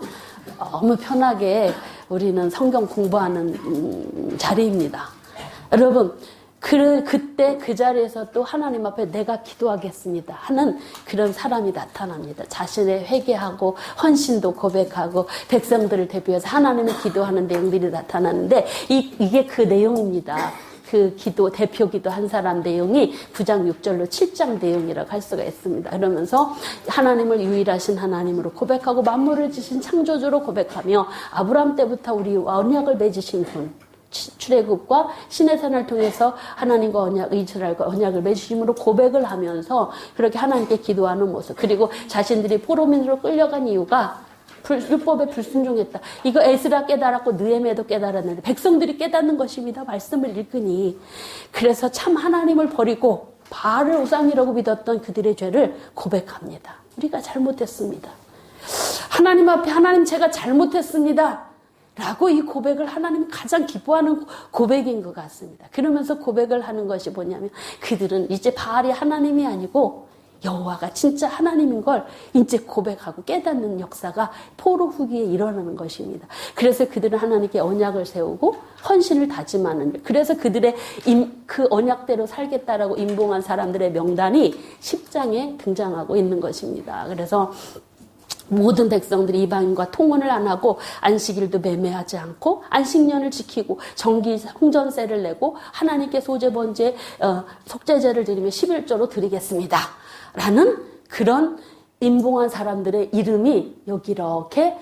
너무 편하게 우리는 성경 공부하는 자리입니다. 여러분, 그때 그 자리에서 또 하나님 앞에 내가 기도하겠습니다 하는 그런 사람이 나타납니다. 자신의 회개하고 헌신도 고백하고 백성들을 대표해서 하나님을 기도하는 내용들이 나타나는데, 이게 그 내용입니다. 그 기도, 대표 기도 한 사람 내용이 9장 6절로 7장 내용이라고 할 수가 있습니다. 그러면서 하나님을 유일하신 하나님으로 고백하고 만물을 지신 창조주로 고백하며 아브라함 때부터 우리와 언약을 맺으신 분, 출애굽과 시내산을 통해서 하나님과 언약, 이스라엘과 언약을 맺으심으로 고백을 하면서 그렇게 하나님께 기도하는 모습. 그리고 자신들이 포로민으로 끌려간 이유가 율법에 불순종했다. 이거 에스라 깨달았고 느헤미야도 깨달았는데 백성들이 깨닫는 것입니다. 말씀을 읽으니. 그래서 참 하나님을 버리고 바알을 우상이라고 믿었던 그들의 죄를 고백합니다. 우리가 잘못했습니다. 하나님 앞에 하나님 제가 잘못했습니다. 라고 이 고백을 하나님이 가장 기뻐하는 고백인 것 같습니다. 그러면서 고백을 하는 것이 뭐냐면 그들은 이제 바알이 하나님이 아니고 여호와가 진짜 하나님인 걸 이제 고백하고 깨닫는 역사가 포로 후기에 일어나는 것입니다. 그래서 그들은 하나님께 언약을 세우고 헌신을 다짐하는 일. 그래서 그들의 그 언약대로 살겠다라고 임봉한 사람들의 명단이 10장에 등장하고 있는 것입니다. 그래서 모든 백성들이 이방인과 통혼을 안 하고 안식일도 매매하지 않고 안식년을 지키고 정기 성전세를 내고 하나님께 소제 번제 속죄제를 드리며 11조로 드리겠습니다. 라는 그런 임봉한 사람들의 이름이 여기 이렇게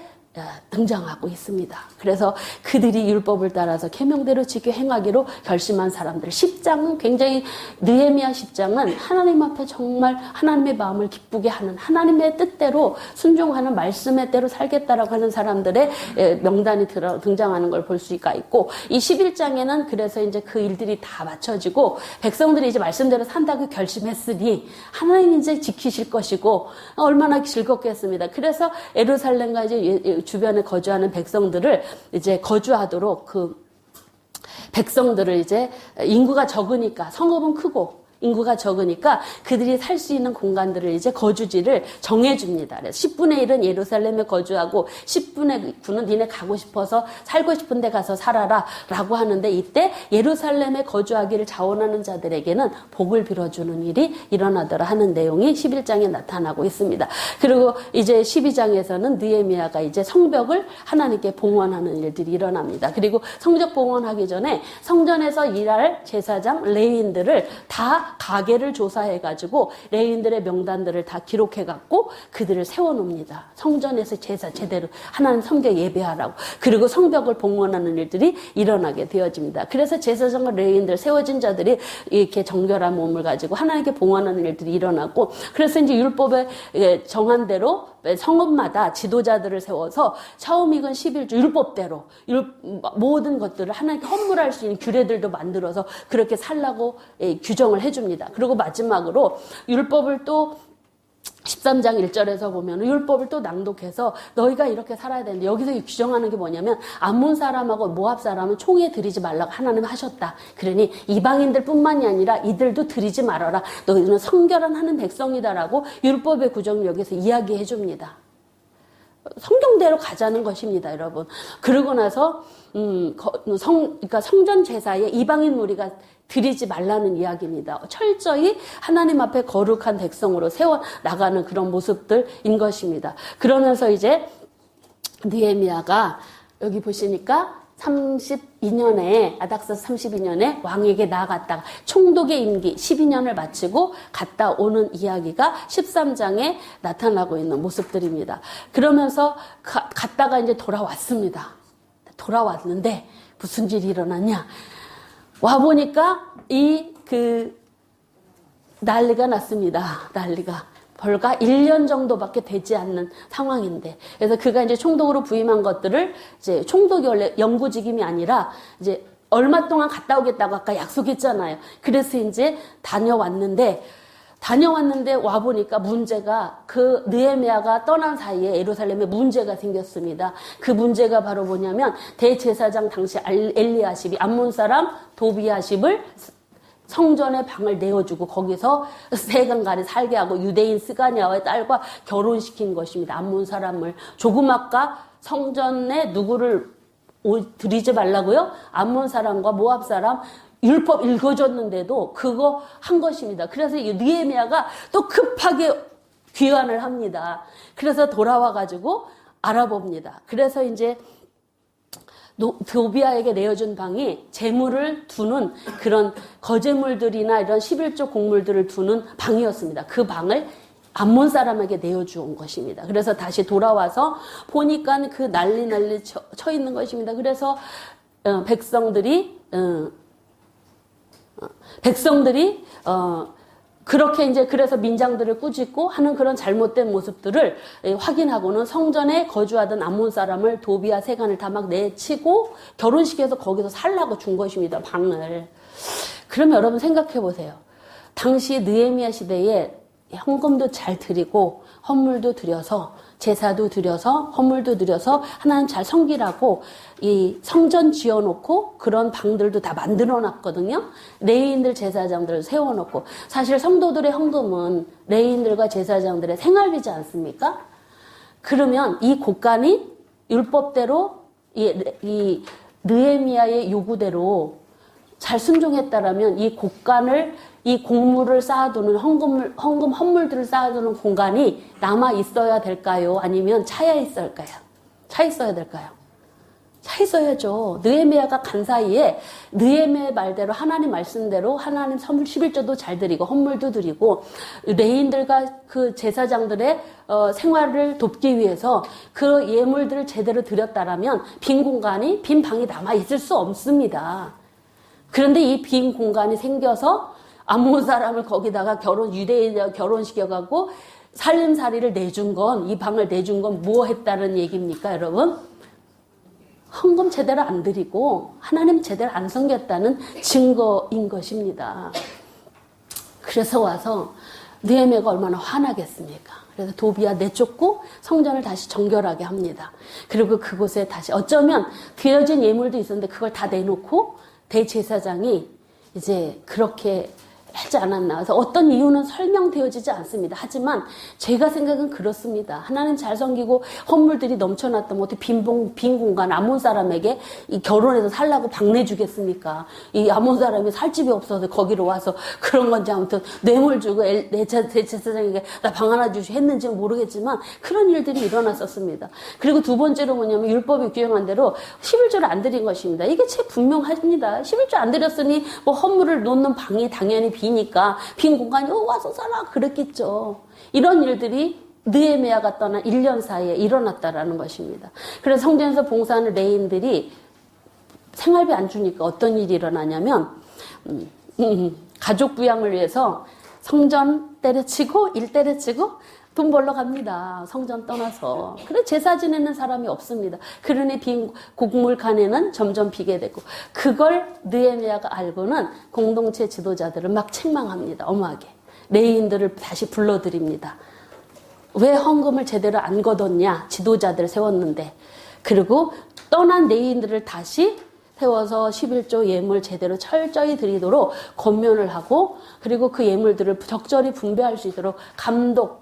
등장하고 있습니다. 그래서 그들이 율법을 따라서 계명대로 지켜 행하기로 결심한 사람들. 10장은 굉장히 느헤미야 10장은 하나님 앞에 정말 하나님의 마음을 기쁘게 하는 하나님의 뜻대로 순종하는 말씀의 대로 살겠다라고 하는 사람들의 명단이 등장하는 걸 볼 수가 있고 이 11장에는 그래서 이제 그 일들이 다 맞춰지고 백성들이 이제 말씀대로 산다고 결심했으니 하나님 이제 지키실 것이고 얼마나 즐겁겠습니다. 그래서 예루살렘과 이제 주변에 거주하는 백성들을 이제 거주하도록 그 백성들을 이제 인구가 적으니까 성읍은 크고 인구가 적으니까 그들이 살 수 있는 공간들을 이제 거주지를 정해줍니다. 그래서 10분의 1은 예루살렘에 거주하고 10분의 9는 니네 가고 싶어서 살고 싶은 데 가서 살아라 라고 하는데 이때 예루살렘에 거주하기를 자원하는 자들에게는 복을 빌어주는 일이 일어나더라 하는 내용이 11장에 나타나고 있습니다. 그리고 이제 12장에서는 느헤미야가 이제 성벽을 하나님께 봉헌하는 일들이 일어납니다. 그리고 성벽 봉헌하기 전에 성전에서 일할 제사장 레위인들을 다 가게를 조사해가지고 레위인들의 명단들을 다 기록해갖고 그들을 세워놓습니다. 성전에서 제사 제대로 하나님 성벽 예배하라고. 그리고 성벽을 봉헌하는 일들이 일어나게 되어집니다. 그래서 제사장과 레위인들 세워진 자들이 이렇게 정결한 몸을 가지고 하나님께 봉헌하는 일들이 일어나고 그래서 이제 율법에 정한 대로 성읍마다 지도자들을 세워서 처음 익은 11조 율법대로 모든 것들을 하나님께 헌물할 수 있는 규례들도 만들어서 그렇게 살라고 규정을 해줍니다. 그리고 마지막으로 율법을 또 13장 1절에서 보면 율법을 또 낭독해서 너희가 이렇게 살아야 되는데 여기서 규정하는 게 뭐냐면 암몬 사람하고 모압 사람은 총에 들이지 말라고 하나님 하셨다. 그러니 이방인들 뿐만이 아니라 이들도 들이지 말아라. 너희는 성결한 하는 백성이다라고 율법의 구정을 여기서 이야기해 줍니다. 성경대로 가자는 것입니다, 여러분. 그러고 나서 그러니까 성전 제사에 이방인 무리가 드리지 말라는 이야기입니다. 철저히 하나님 앞에 거룩한 백성으로 세워 나가는 그런 모습들인 것입니다. 그러면서 이제 느헤미야가 여기 보시니까 32년에 아닥사스 32년에 왕에게 나아갔다가 총독의 임기 12년을 마치고 갔다 오는 이야기가 13장에 나타나고 있는 모습들입니다. 그러면서 갔다가 이제 돌아왔습니다. 돌아왔는데 무슨 일이 일어났냐? 와 보니까 난리가 났습니다. 난리가. 벌가 1년 정도밖에 되지 않는 상황인데. 그래서 그가 이제 총독으로 부임한 것들을 이제 총독이 원래 영구직임이 아니라 이제 얼마 동안 갔다 오겠다고 아까 약속했잖아요. 그래서 이제 다녀왔는데 와보니까 문제가 그 느헤미야가 떠난 사이에 예루살렘에 문제가 생겼습니다. 그 문제가 바로 뭐냐면 대제사장 당시 엘리야십이 암몬 사람 도비야십을 성전에 방을 내어주고 거기서 세간간에 살게 하고 유대인 스가냐와의 딸과 결혼시킨 것입니다. 암몬 사람을 조그맣까 성전에 누구를 들이지 말라고요? 암몬 사람과 모압 사람 율법 읽어줬는데도 그거 한 것입니다. 그래서 이 느헤미야가 또 급하게 귀환을 합니다. 그래서 돌아와가지고 알아봅니다. 그래서 이제 도비야에게 내어준 방이 재물을 두는 그런 거제물들이나 이런 11조 곡물들을 두는 방이었습니다. 그 방을 암몬 사람에게 내어주온 것입니다. 그래서 다시 돌아와서 보니까 그 난리 쳐 있는 것입니다. 그래서 백성들이 그렇게 이제 그래서 민장들을 꾸짖고 하는 그런 잘못된 모습들을 확인하고는 성전에 거주하던 암몬 사람을 도비아 세간을 다 막 내치고 결혼식에서 거기서 살라고 준 것입니다. 방을. 그럼 여러분 생각해 보세요. 당시 느헤미야 시대에 헌금도 잘 드리고 헌물도 드려서 제사도 드려서 헌물도 드려서 하나님 잘 섬기라고 이 성전 지어놓고 그런 방들도 다 만들어놨거든요. 레위인들 제사장들을 세워놓고 사실 성도들의 헌금은 레위인들과 제사장들의 생활비지 않습니까? 그러면 이 곳간이 율법대로 이 느헤미야의 요구대로 잘 순종했다라면 이 곳간을 이 곡물을 쌓아두는 헌금 헌물들을 쌓아두는 공간이 남아 있어야 될까요? 아니면 차야 있을까요? 차 있어야 될까요? 차 있어야죠. 느헤미야가 간 사이에 느헤미야의 말대로 하나님 말씀대로 하나님 선물 11조도 잘 드리고 헌물도 드리고 레인들과 그 제사장들의 생활을 돕기 위해서 그 예물들을 제대로 드렸다라면 빈 공간이 빈 방이 남아 있을 수 없습니다. 그런데 이 빈 공간이 생겨서 암몬 사람을 거기다가 유대인 결혼시켜갖고 살림살이를 내준 건, 이 방을 내준 건 뭐 했다는 얘기입니까, 여러분? 헌금 제대로 안 드리고 하나님 제대로 안 섬겼다는 증거인 것입니다. 그래서 와서 느헤미야가 얼마나 화나겠습니까? 그래서 도비아 내쫓고 성전을 다시 정결하게 합니다. 그리고 그곳에 다시 어쩌면 드려진 예물도 있었는데 그걸 다 내놓고 대제사장이 이제 그렇게 하지 않았나. 그래서 어떤 이유는 설명되어지지 않습니다. 하지만 제가 생각은 그렇습니다. 하나님 잘 섬기고 헌물들이 넘쳐났다면 어떻게 빈 공간 암몬 사람에게 이 결혼해서 살라고 방 내주겠습니까? 이 암몬 사람이 살 집이 없어서 거기로 와서 그런 건지 아무튼 뇌물 주고 대제사장에게 나 방 하나 주시 했는지는 모르겠지만 그런 일들이 일어났었습니다. 그리고 두 번째로 뭐냐면 율법이 규정한 대로 11조를 안 드린 것입니다. 이게 제 분명합니다. 11조 안 드렸으니 뭐 헌물을 놓는 방이 당연히 비니까 빈 공간이 와서 살아 그랬겠죠. 이런 일들이 느헤미야가 떠난 1년 사이에 일어났다라는 것입니다. 그래서 성전에서 봉사하는 레인들이 생활비 안 주니까 어떤 일이 일어나냐면 가족 부양을 위해서 성전 때려치고 일 때려치고 돈 벌러 갑니다. 성전 떠나서. 그래 제사 지내는 사람이 없습니다. 그러니 빈 곡물간에는 점점 비게 되고 그걸 느헤미야가 알고는 공동체 지도자들을 막 책망합니다. 엄하게. 레위인들을 다시 불러들입니다. 왜 헌금을 제대로 안 거뒀냐. 지도자들 세웠는데. 그리고 떠난 레위인들을 다시 세워서 11조 예물 제대로 철저히 드리도록 권면을 하고 그리고 그 예물들을 적절히 분배할 수 있도록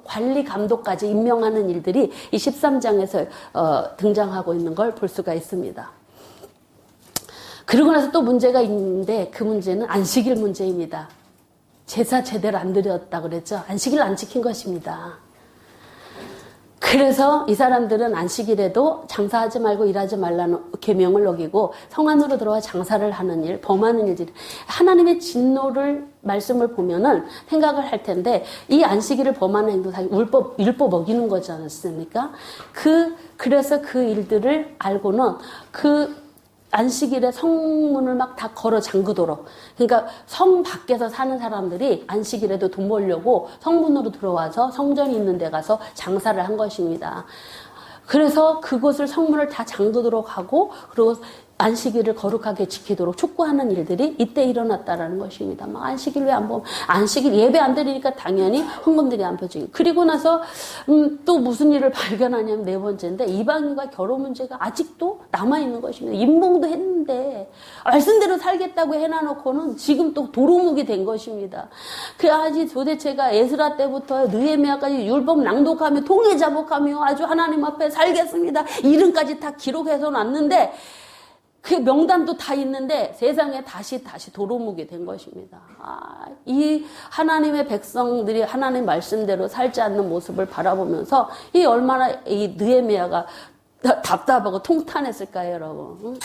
관리 감독까지 임명하는 일들이 이 13장에서 등장하고 있는 걸 볼 수가 있습니다. 그러고 나서 또 문제가 있는데 그 문제는 안식일 문제입니다. 제사 제대로 안 드렸다 그랬죠. 안식일 안 지킨 것입니다. 그래서 이 사람들은 안식일에도 장사하지 말고 일하지 말라는 계명을 어기고 성 안으로 들어와 장사를 하는 일, 범하는 일들이 하나님의 진노를 말씀을 보면은 생각을 할 텐데 이 안식일을 범하는 행동 사실 율법 어기는 거지 않습니까? 그래서 그 일들을 알고는 그 안식일에 성문을 막 다 걸어 잠그도록. 그러니까 성 밖에서 사는 사람들이 안식일에도 돈 벌려고 성문으로 들어와서 성전이 있는 데 가서 장사를 한 것입니다. 그래서 그곳을 성문을 다 잠그도록 하고 그리고 안식일을 거룩하게 지키도록 촉구하는 일들이 이때 일어났다라는 것입니다. 막 안식일 왜 안 보면 안식일 예배 안 드리니까 당연히 헌금들이 안 펴지고 그리고 나서 또 무슨 일을 발견하냐면 네 번째인데 이방인과 결혼 문제가 아직도 남아 있는 것입니다. 임봉도 했는데 말씀대로 살겠다고 해놔놓고는 지금 또 도루묵이 된 것입니다. 그래야지 도대체가 에스라 때부터 느헤미야까지 율법 낭독하며 통해 자복하며 아주 하나님 앞에 살겠습니다. 이름까지 다 기록해서 놨는데. 그 명단도 다 있는데 세상에 다시 도루묵이 된 것입니다. 이 하나님의 백성들이 하나님 말씀대로 살지 않는 모습을 바라보면서 이 얼마나 이 느헤미야가 답답하고 통탄했을까요, 여러분?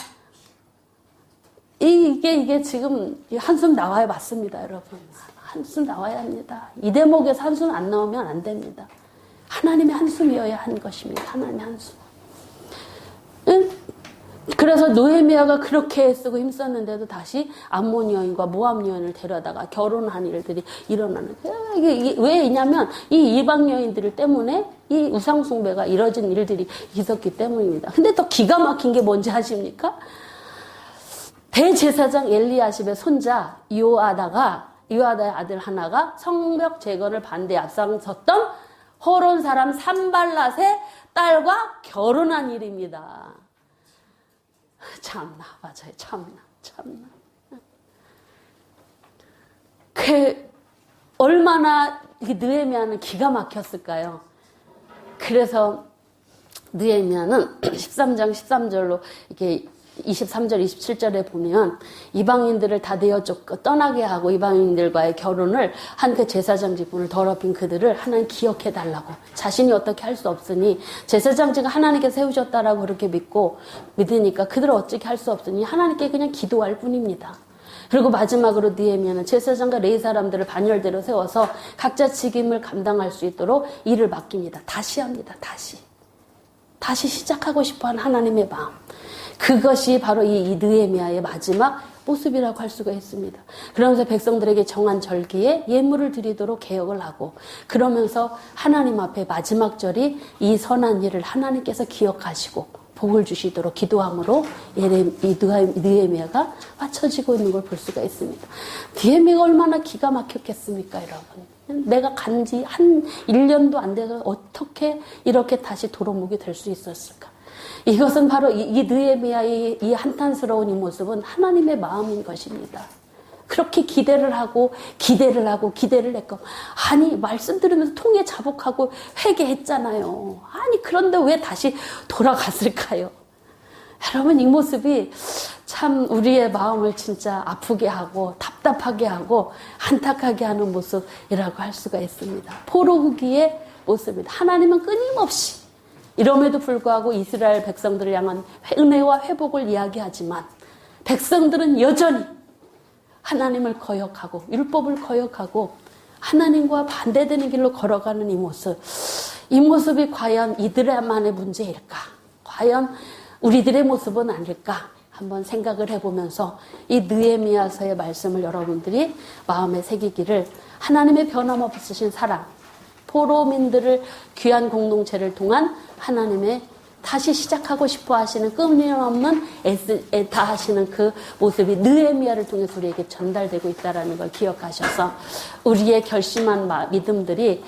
이게 지금 한숨 나와야 맞습니다, 여러분. 한숨 나와야 합니다. 이 대목에서 한숨 안 나오면 안 됩니다. 하나님의 한숨이어야 하는 것입니다. 하나님의 한숨. 그래서 느헤미야가 그렇게 애쓰고 힘썼는데도 다시 암몬 여인과 모압 여인을 데려다가 결혼한 일들이 일어나는 거예요. 이게 왜냐면 이 이방 여인들 때문에 이 우상숭배가 이뤄진 일들이 있었기 때문입니다. 근데 또 기가 막힌 게 뭔지 아십니까? 대제사장 엘리야십의 손자 요아다의 아들 하나가 성벽 재건을 반대에 앞장섰던 호론 사람 산발랏의 딸과 결혼한 일입니다. 참나, 맞아요. 참나. 얼마나 느헤미야는 기가 막혔을까요? 그래서 느헤미야는 13장 13절로 이렇게 23절, 27절에 보면 이방인들을 다 내어쫓고 떠나게 하고 이방인들과의 결혼을 한 그 제사장 직분을 더럽힌 그들을 하나님 기억해 달라고. 자신이 어떻게 할 수 없으니 제사장직을 하나님께 세우셨다라고 그렇게 믿으니까 그들을 어떻게 할 수 없으니 하나님께 그냥 기도할 뿐입니다. 그리고 마지막으로 느헤미야는 제사장과 레위 사람들을 반열대로 세워서 각자 직임을 감당할 수 있도록 일을 맡깁니다. 다시 합니다. 다시 시작하고 싶어하는 하나님의 마음. 그것이 바로 이 느헤미야의 마지막 모습이라고 할 수가 있습니다. 그러면서 백성들에게 정한 절기에 예물을 드리도록 개혁을 하고, 그러면서 하나님 앞에 마지막 절이 이 선한 일을 하나님께서 기억하시고 복을 주시도록 기도함으로 이 느헤미야가 맞춰지고 있는 걸 볼 수가 있습니다. 느헤미야가 얼마나 기가 막혔겠습니까, 여러분? 내가 간지 한 1년도 안 돼서 어떻게 이렇게 다시 도루묵이 될 수 있었을까? 이것은 바로 이 느헤미야의 이 한탄스러운 이 모습은 하나님의 마음인 것입니다. 그렇게 기대를 했고, 아니, 말씀 들으면서 통에 자복하고 회개했잖아요. 아니, 그런데 왜 다시 돌아갔을까요? 여러분, 이 모습이 참 우리의 마음을 진짜 아프게 하고 답답하게 하고 안타깝게 하는 모습이라고 할 수가 있습니다. 포로 후기의 모습입니다. 하나님은 끊임없이 이럼에도 불구하고 이스라엘 백성들을 향한 은혜와 회복을 이야기하지만 백성들은 여전히 하나님을 거역하고 율법을 거역하고 하나님과 반대되는 길로 걸어가는 이 모습이 과연 이들만의 문제일까? 과연 우리들의 모습은 아닐까? 한번 생각을 해보면서 이 느헤미야서의 말씀을 여러분들이 마음에 새기기를, 하나님의 변함없으신 사랑, 포로민들을 귀한 공동체를 통한 하나님의 다시 시작하고 싶어 하시는 끊임없는 애타하시는 그 모습이 느헤미야를 통해서 우리에게 전달되고 있다는 걸 기억하셔서 우리의 결심한 믿음들이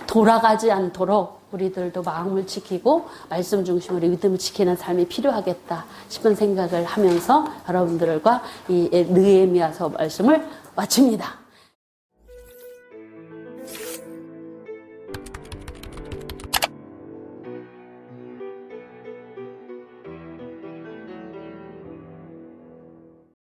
돌아가지 않도록 우리들도 마음을 지키고 말씀 중심으로 믿음을 지키는 삶이 필요하겠다 싶은 생각을 하면서 여러분들과 이 느헤미야서 말씀을 마칩니다.